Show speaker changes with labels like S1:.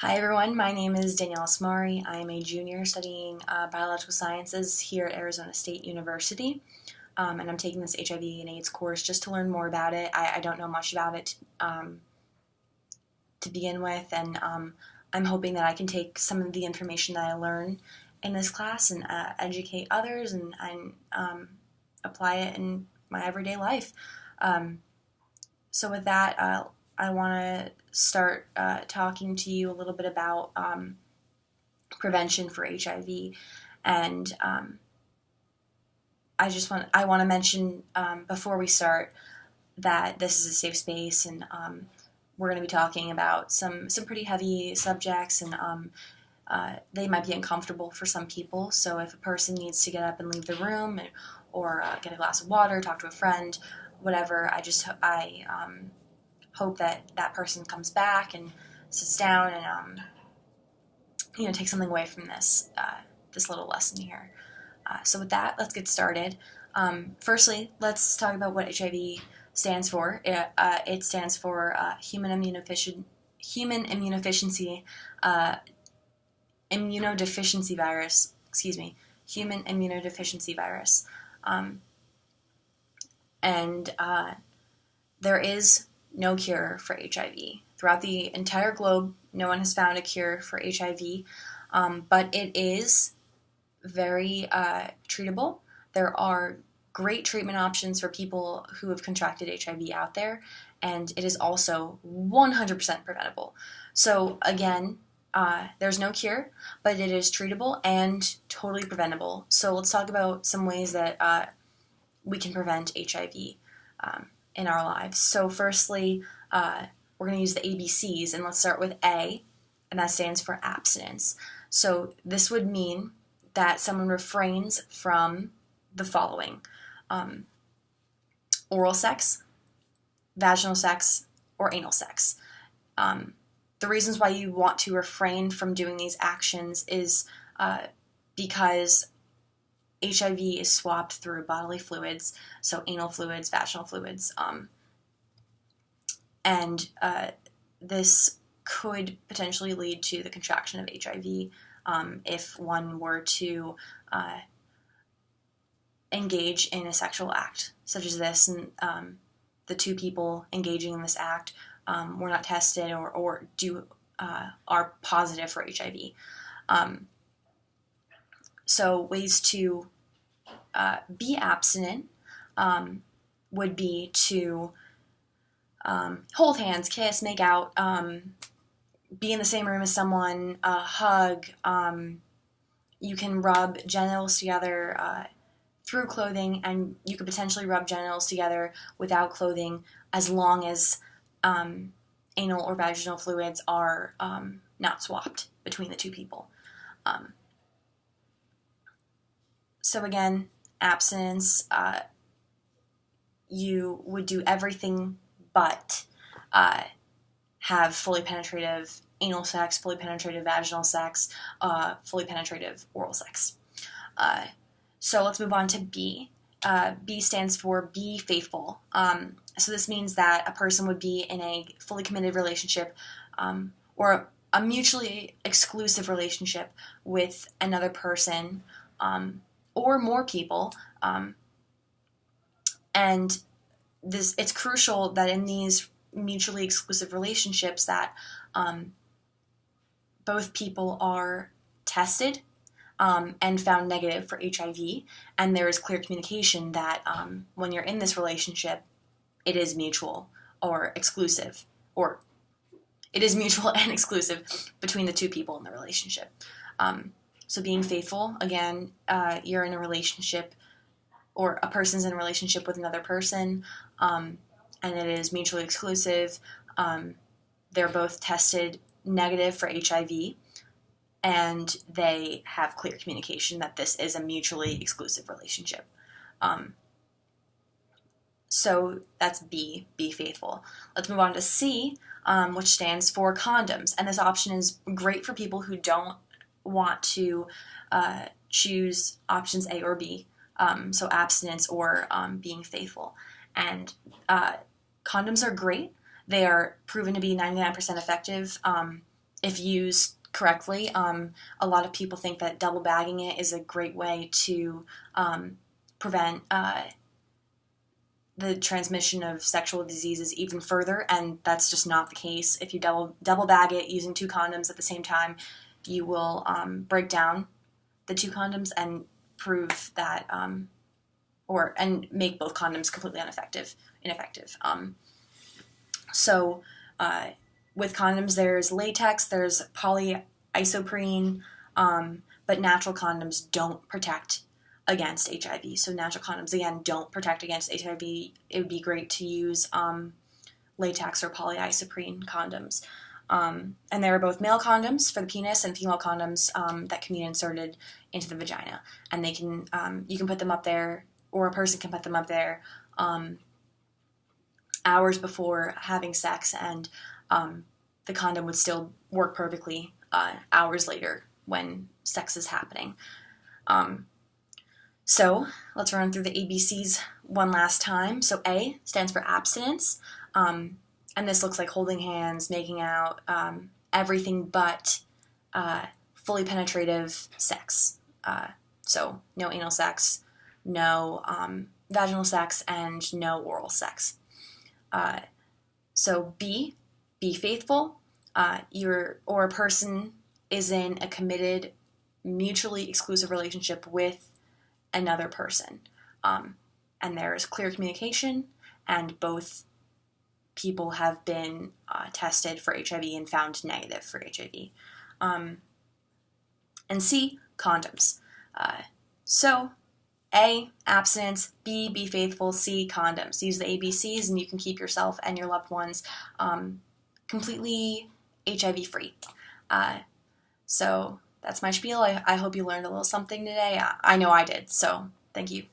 S1: Hi everyone, my name is Daniella Simari. I am a junior studying biological sciences here at Arizona State University, and I'm taking this HIV and AIDS course just to learn more about it. I don't know much about it to begin with, and I'm hoping that I can take some of the information that I learn in this class and educate others and apply it in my everyday life. So with that, I want to start talking to you a little bit about prevention for HIV, and I want to mention before we start that this is a safe space, and we're going to be talking about some pretty heavy subjects, and they might be uncomfortable for some people. So if a person needs to get up and leave the room, or get a glass of water, talk to a friend, whatever, I hope that that person comes back and sits down and take something away from this little lesson here. So with that, let's get started. Firstly, let's talk about what HIV stands for. It stands for human immunodeficiency virus. Human immunodeficiency virus. And there is no cure for HIV. Throughout the entire globe, no one has found a cure for HIV, but it is very treatable. There are great treatment options for people who have contracted HIV out there, and it is also 100% preventable. So again, there's no cure, but it is treatable and totally preventable. So let's talk about some ways that we can prevent HIV in our lives. So firstly, we're going to use the ABCs, and let's start with A, and that stands for abstinence. So this would mean that someone refrains from the following: oral sex, vaginal sex, or anal sex. The reasons why you want to refrain from doing these actions is because HIV is swapped through bodily fluids, so anal fluids, vaginal fluids, and this could potentially lead to the contraction of HIV if one were to engage in a sexual act such as this, and the two people engaging in this act were not tested or are positive for HIV. So ways to be abstinent would be to hold hands, kiss, make out, be in the same room as someone, hug. You can rub genitals together through clothing, and you could potentially rub genitals together without clothing as long as anal or vaginal fluids are not swapped between the two people. So again, abstinence, you would do everything but have fully penetrative anal sex, fully penetrative vaginal sex, fully penetrative oral sex. So let's move on to B. B stands for be faithful. So this means that a person would be in a fully committed relationship or a mutually exclusive relationship with another person or more people. And it's crucial that in these mutually exclusive relationships that both people are tested and found negative for HIV, and there is clear communication that when you're in this relationship, it is mutual or exclusive, or it is mutual and exclusive between the two people in the relationship. So being faithful, again, you're in a relationship, or a person's in a relationship with another person, and it is mutually exclusive. They're both tested negative for HIV, and they have clear communication that this is a mutually exclusive relationship. So that's B, be faithful. Let's move on to C, which stands for condoms. And this option is great for people who don't want to choose options A or B, so abstinence or being faithful. And condoms are great. They are proven to be 99% effective if used correctly. A lot of people think that double bagging it is a great way to prevent the transmission of sexual diseases even further, and that's just not the case. If you double bag it using 2 condoms at the same time, you will break down the 2 condoms and prove that, and make both condoms completely ineffective. With condoms, there's latex, there's polyisoprene, but natural condoms don't protect against HIV. So natural condoms, again, don't protect against HIV. It would be great to use latex or polyisoprene condoms. And there are both male condoms for the penis and female condoms that can be inserted into the vagina. And they can, you can put them up there, or a person can put them up there hours before having sex, and the condom would still work perfectly hours later when sex is happening. So let's run through the ABCs one last time. So A stands for abstinence, and this looks like holding hands, making out, everything but fully penetrative sex. So no anal sex, no vaginal sex, and no oral sex. So B, be faithful. Or a person is in a committed, mutually exclusive relationship with another person. And there is clear communication, and both people have been tested for HIV and found negative for HIV. And C, condoms. So A, abstinence, B, be faithful, C, condoms. Use the ABCs and you can keep yourself and your loved ones completely HIV free. So that's my spiel. I hope you learned a little something today. I know I did, so thank you.